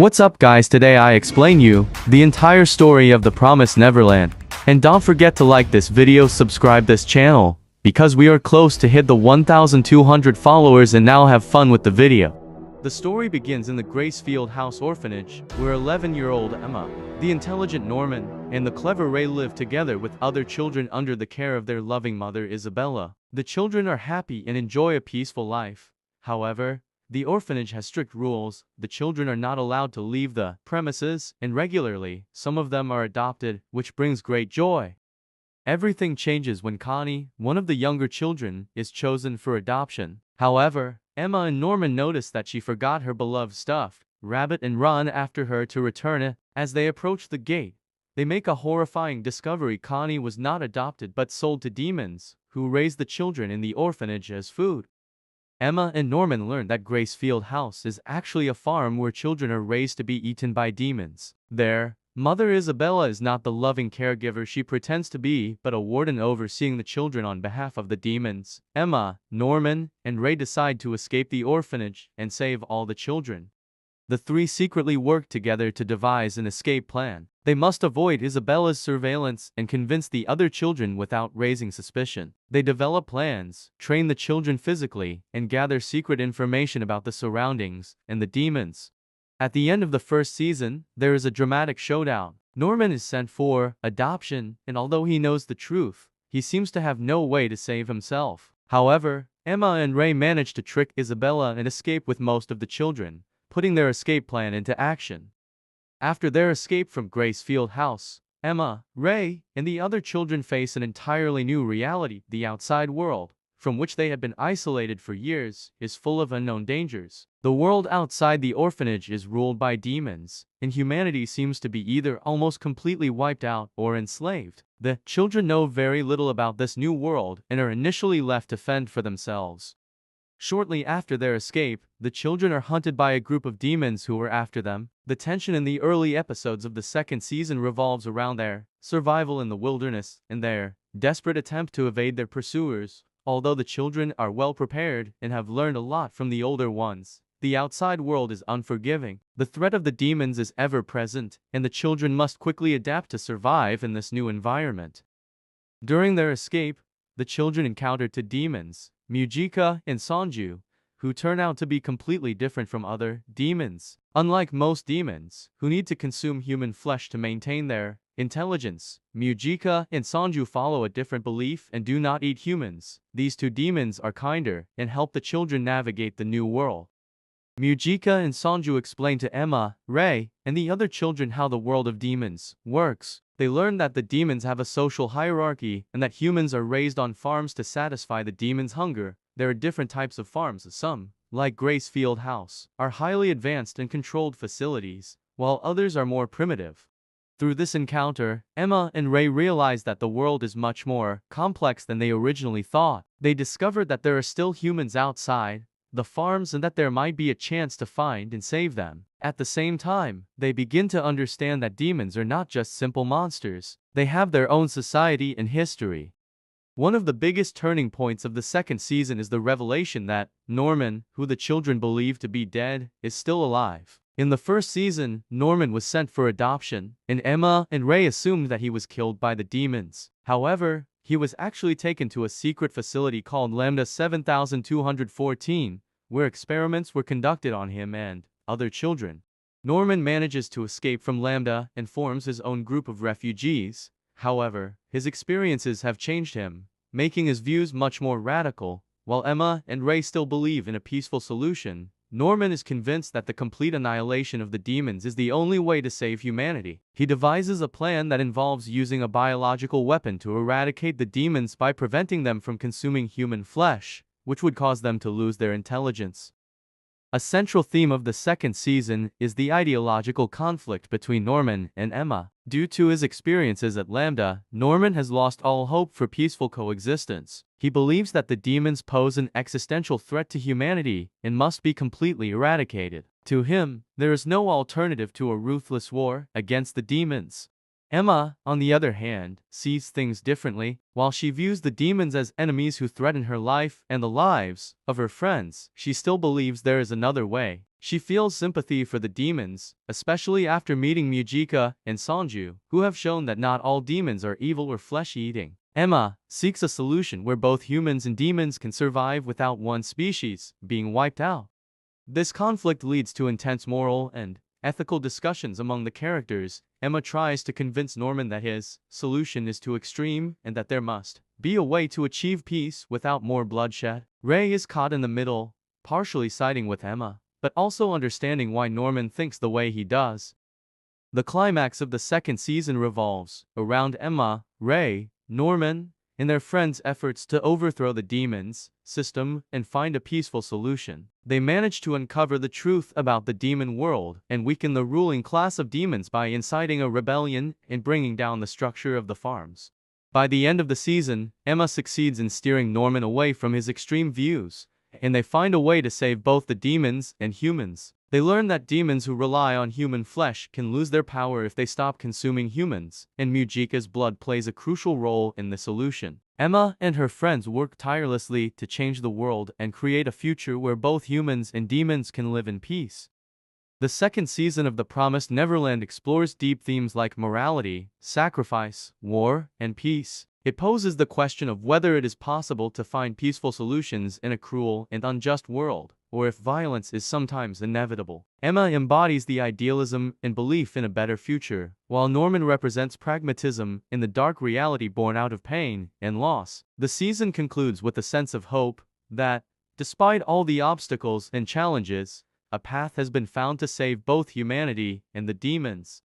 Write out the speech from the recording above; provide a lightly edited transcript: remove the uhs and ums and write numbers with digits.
What's up guys, today I explain you the entire story of the Promised Neverland. And don't forget to like this video, subscribe this channel, because we are close to hit the 1,200 followers and now have fun with the video. The story begins in the Gracefield House orphanage, where 11-year-old Emma, the intelligent Norman, and the clever Ray live together with other children under the care of their loving mother Isabella. The children are happy and enjoy a peaceful life. However, the orphanage has strict rules. The children are not allowed to leave the premises, and regularly, some of them are adopted, which brings great joy. Everything changes when Connie, one of the younger children, is chosen for adoption. However, Emma and Norman notice that she forgot her beloved stuffed rabbit and run after her to return it. As they approach the gate, they make a horrifying discovery. Connie was not adopted but sold to demons, who raised the children in the orphanage as food. Emma and Norman learn that Gracefield House is actually a farm where children are raised to be eaten by demons. Their mother Isabella is not the loving caregiver she pretends to be, but a warden overseeing the children on behalf of the demons. Emma, Norman, and Ray decide to escape the orphanage and save all the children. The three secretly work together to devise an escape plan. They must avoid Isabella's surveillance and convince the other children without raising suspicion. They develop plans, train the children physically, and gather secret information about the surroundings and the demons. At the end of the first season, there is a dramatic showdown. Norman is sent for adoption, and although he knows the truth, he seems to have no way to save himself. However, Emma and Ray manage to trick Isabella and escape with most of the children, putting their escape plan into action. After their escape from Gracefield House, Emma, Ray, and the other children face an entirely new reality. The outside world, from which they had been isolated for years, is full of unknown dangers. The world outside the orphanage is ruled by demons, and humanity seems to be either almost completely wiped out or enslaved. The children know very little about this new world and are initially left to fend for themselves. Shortly after their escape, the children are hunted by a group of demons who are after them. The tension in the early episodes of the second season revolves around their survival in the wilderness and their desperate attempt to evade their pursuers. Although the children are well prepared and have learned a lot from the older ones, the outside world is unforgiving. The threat of the demons is ever present, and the children must quickly adapt to survive in this new environment. During their escape, the children encounter two demons, Mujika and Sanju, who turn out to be completely different from other demons. Unlike most demons, who need to consume human flesh to maintain their intelligence, Mujika and Sanju follow a different belief and do not eat humans. These two demons are kinder and help the children navigate the new world. Mujika and Sanju explain to Emma, Ray, and the other children how the world of demons works. They learn that the demons have a social hierarchy and that humans are raised on farms to satisfy the demons' hunger. There are different types of farms. Some, like Gracefield House, are highly advanced and controlled facilities, while others are more primitive. Through this encounter, Emma and Ray realize that the world is much more complex than they originally thought. They discover that there are still humans outside the farms and that there might be a chance to find and save them. At the same time, they begin to understand that demons are not just simple monsters. They have their own society and history. One of the biggest turning points of the second season is the revelation that Norman, who the children believe to be dead, is still alive. In the first season, Norman was sent for adoption, and Emma and Ray assumed that he was killed by the demons. However, he was actually taken to a secret facility called Lambda 7214, where experiments were conducted on him and other children. Norman manages to escape from Lambda and forms his own group of refugees. However, his experiences have changed him, making his views much more radical. While Emma and Ray still believe in a peaceful solution, Norman is convinced that the complete annihilation of the demons is the only way to save humanity. He devises a plan that involves using a biological weapon to eradicate the demons by preventing them from consuming human flesh, which would cause them to lose their intelligence. A central theme of the second season is the ideological conflict between Norman and Emma. Due to his experiences at Lambda, Norman has lost all hope for peaceful coexistence. He believes that the demons pose an existential threat to humanity and must be completely eradicated. To him, there is no alternative to a ruthless war against the demons. Emma, on the other hand, sees things differently. While she views the demons as enemies who threaten her life and the lives of her friends, she still believes there is another way. She feels sympathy for the demons, especially after meeting Mujika and Sanju, who have shown that not all demons are evil or flesh-eating. Emma seeks a solution where both humans and demons can survive without one species being wiped out. This conflict leads to intense moral and ethical discussions among the characters. Emma tries to convince Norman that his solution is too extreme and that there must be a way to achieve peace without more bloodshed. Ray is caught in the middle, partially siding with Emma, but also understanding why Norman thinks the way he does. The climax of the second season revolves around Emma, Ray, Norman, and their friends' efforts to overthrow the demons system and find a peaceful solution. They manage to uncover the truth about the demon world and weaken the ruling class of demons by inciting a rebellion and bringing down the structure of the farms. By the end of the season, Emma succeeds in steering Norman away from his extreme views, and they find a way to save both the demons and humans. They learn that demons who rely on human flesh can lose their power if they stop consuming humans, and Mujika's blood plays a crucial role in the solution. Emma and her friends work tirelessly to change the world and create a future where both humans and demons can live in peace. The second season of The Promised Neverland explores deep themes like morality, sacrifice, war, and peace. It poses the question of whether it is possible to find peaceful solutions in a cruel and unjust world, or if violence is sometimes inevitable. Emma embodies the idealism and belief in a better future, while Norman represents pragmatism in the dark reality born out of pain and loss. The season concludes with a sense of hope that, despite all the obstacles and challenges, a path has been found to save both humanity and the demons.